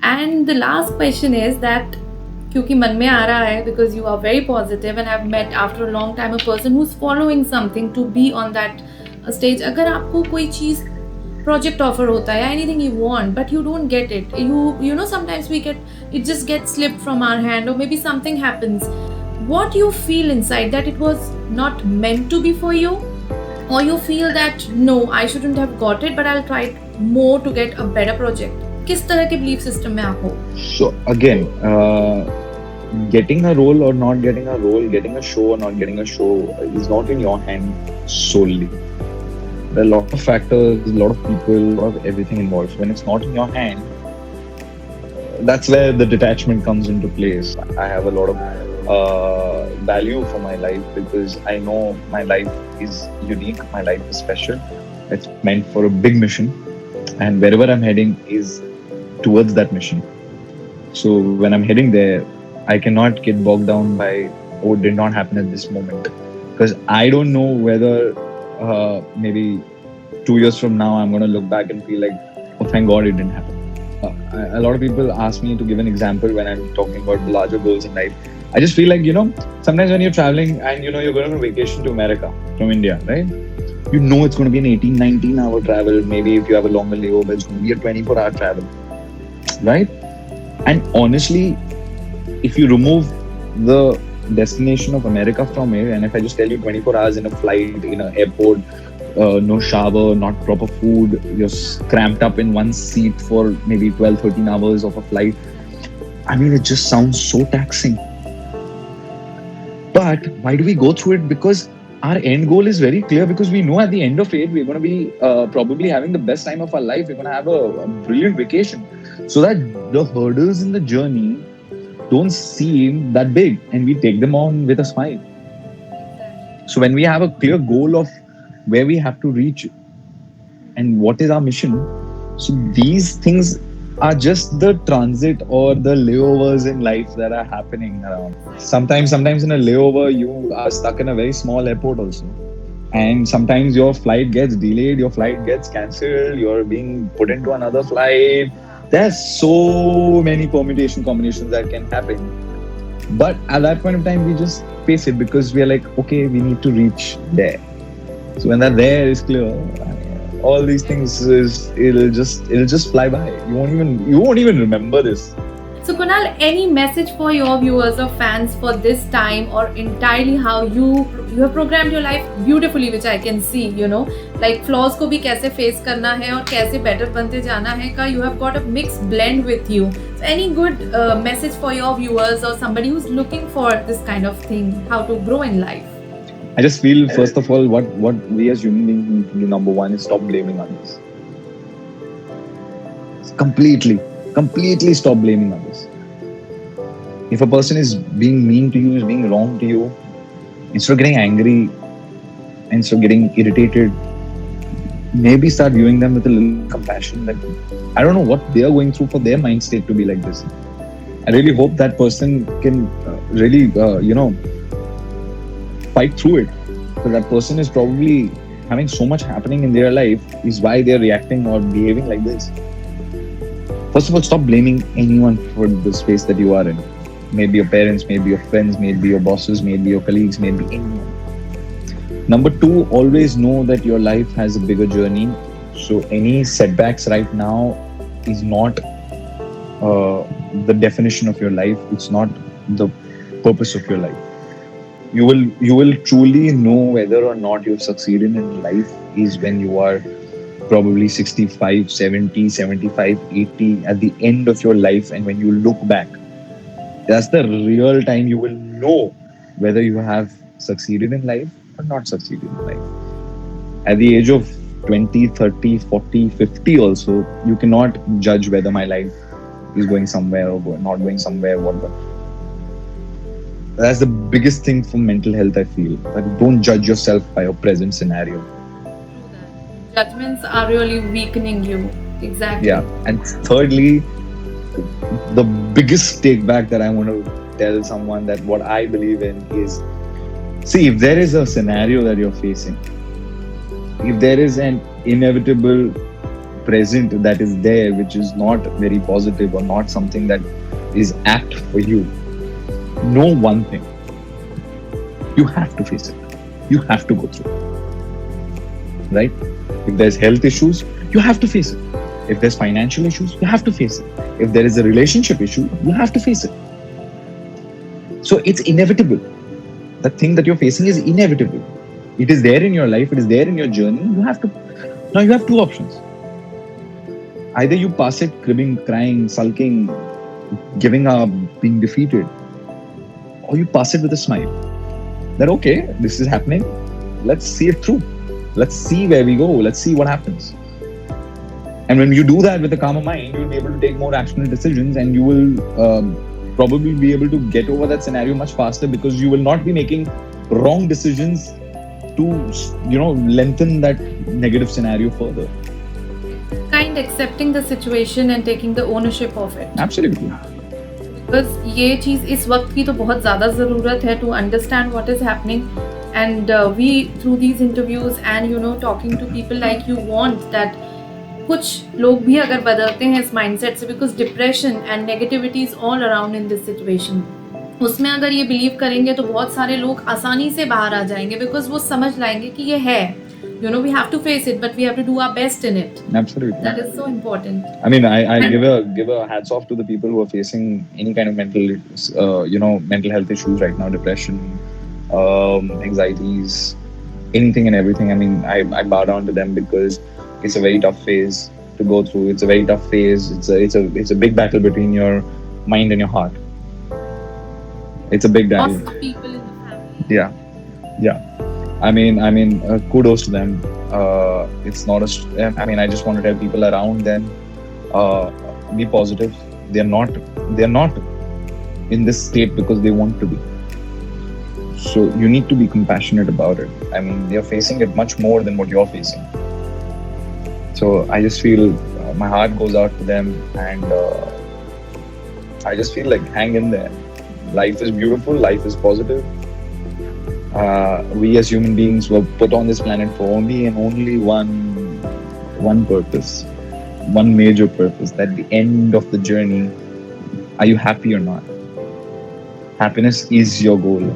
And the last question is that क्योंकि मन में आ रहा है because you are very positive and I've met after a long time a person who's following something to be on that stage. अगर आपको कोई चीज़ project offer होता है anything you want but you don't get it, you know sometimes it just gets slipped from our hand or maybe something happens. What you feel inside that it was not meant to be for you, or you feel that no, I shouldn't have got it but I'll try more to get a better project. किस तरह के belief system में आप हो? So again, getting a role or not getting a role, getting a show or not getting a show is not in your hand solely. There are a lot of factors, a lot of people, a lot of everything involved. When it's not in your hand, that's where the detachment comes into place. I have a lot of value for my life because I know my life is unique, my life is special. It's meant for a big mission, and wherever I'm heading is towards that mission. So when I'm heading there, I cannot get bogged down by, oh, it did not happen at this moment. Because I don't know whether maybe 2 years from now, I'm going to look back and feel like, oh, thank God it didn't happen. A lot of people ask me to give an example when I'm talking about the larger goals in life. I just feel like, sometimes when you're traveling and, you're going on vacation to America from India, right? You know it's going to be an 18, 19-hour travel. Maybe if you have a longer layover, it's going to be a 24-hour travel, right? And honestly, if you remove the destination of America from it, and if I just tell you 24 hours in a flight, in an airport, no shower, not proper food, you're cramped up in one seat for maybe 12, 13 hours of a flight. I mean, it just sounds so taxing. But why do we go through it? Because our end goal is very clear, because we know at the end of it, we're going to be probably having the best time of our life. We're going to have a brilliant vacation. So that the hurdles in the journey don't seem that big, and we take them on with a smile. So when we have a clear goal of where we have to reach and what is our mission, so these things are just the transit or the layovers in life that are happening around. Sometimes in a layover, you are stuck in a very small airport also. And sometimes your flight gets delayed, your flight gets cancelled, you're being put into another flight. There's so many combinations that can happen. But at that point of time, we just face it because we are like, okay, we need to reach there. So when that there is clear, all these things it'll just fly by. You won't even remember this. So Kunal, any message for your viewers or fans for this time, or entirely how you have programmed your life beautifully, which I can see, like flaws को भी कैसे face करना है और कैसे better बनते जाना है का, you have got a mixed blend with you. So any good message for your viewers or somebody who's looking for this kind of thing, how to grow in life? I just feel, first of all, what we as human beings need to do, number one, is stop blaming others. Completely stop blaming others. If a person is being mean to you, is being wrong to you, instead of getting angry, instead of getting irritated, maybe start viewing them with a little compassion. That I don't know what they are going through for their mind state to be like this. I really hope that person can really, fight through it. Because that person is probably having so much happening in their life is why they're reacting or behaving like this. First of all, stop blaming anyone for the space that you are in. Maybe your parents, maybe your friends, maybe your bosses, maybe your colleagues, maybe anyone. Number two, always know that your life has a bigger journey. So any setbacks right now is not the definition of your life. It's not the purpose of your life. You will truly know whether or not you've succeeded in life is when you are probably 65, 70, 75, 80 at the end of your life, and when you look back, that's the real time you will know whether you have succeeded in life or not succeeded in life. At the age of 20, 30, 40, 50 also, you cannot judge whether my life is going somewhere or not going somewhere, whatever. That's the biggest thing for mental health, I feel. That don't judge yourself by your present scenario. Judgments are really weakening you. Exactly. Yeah. And thirdly, the biggest take back that I want to tell someone, that what I believe in is, see, if there is a scenario that you're facing, if there is an inevitable present that is there, which is not very positive or not something that is apt for you, know one thing: you have to face it. You have to go through it, right? If there's health issues, you have to face it. If there's financial issues, you have to face it. If there is a relationship issue, you have to face it. So it's inevitable. The thing that you're facing is inevitable. It is there in your life. It is there in your journey. Now you have two options. Either you pass it cribbing, crying, sulking, giving up, being defeated, or you pass it with a smile. That, okay, this is happening. Let's see it through. Let's see where we go. Let's see what happens. And when you do that with a calmer mind, you'll be able to take more rational decisions, and you will probably be able to get over that scenario much faster, because you will not be making wrong decisions to, lengthen that negative scenario further. Kind accepting the situation and taking the ownership of it. Absolutely. बस ये चीज़ इस वक्त की तो बहुत ज़्यादा ज़रूरत है to understand what is happening, and we through these interviews and talking to people like you want that कुछ लोग भी अगर बदलते हैं इस माइंडसेट से, because depression and negativity is all around in this situation, उसमें अगर ये बिलीव करेंगे तो बहुत सारे लोग आसानी से बाहर आ जाएंगे, because वो समझ लाएंगे कि ये है, we have to face it, but we have to do our best in it. Absolutely. That is so important. I mean, I give a hats off to the people who are facing any kind of mental health issues right now, depression, anxieties, anything and everything. I mean, I bow down to them, because it's a very tough phase to go through. It's a very tough phase. It's a big battle between your mind and your heart. It's a big battle. Lots of people in the family. Yeah. I mean, kudos to them. It's not I just want to tell people around them, be positive. They're not in this state because they want to be. So you need to be compassionate about it. I mean, they're facing it much more than what you're facing. So I just feel my heart goes out to them, and I just feel like hang in there. Life is beautiful. Life is positive. We as human beings were put on this planet for only one purpose, one major purpose. At the end of the journey, are you happy or not? Happiness is your goal.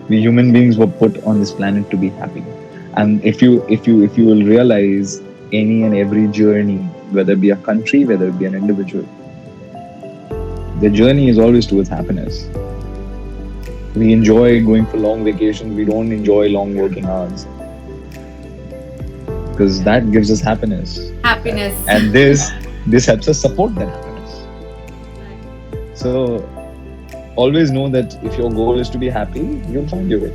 We human beings were put on this planet to be happy, and if you will realize, any and every journey, whether it be a country, whether it be an individual, the journey is always towards happiness. We enjoy going for long vacations. We don't enjoy long working hours, because that gives us happiness. And this helps us support that happiness. So always know that if your goal is to be happy, you'll find your way.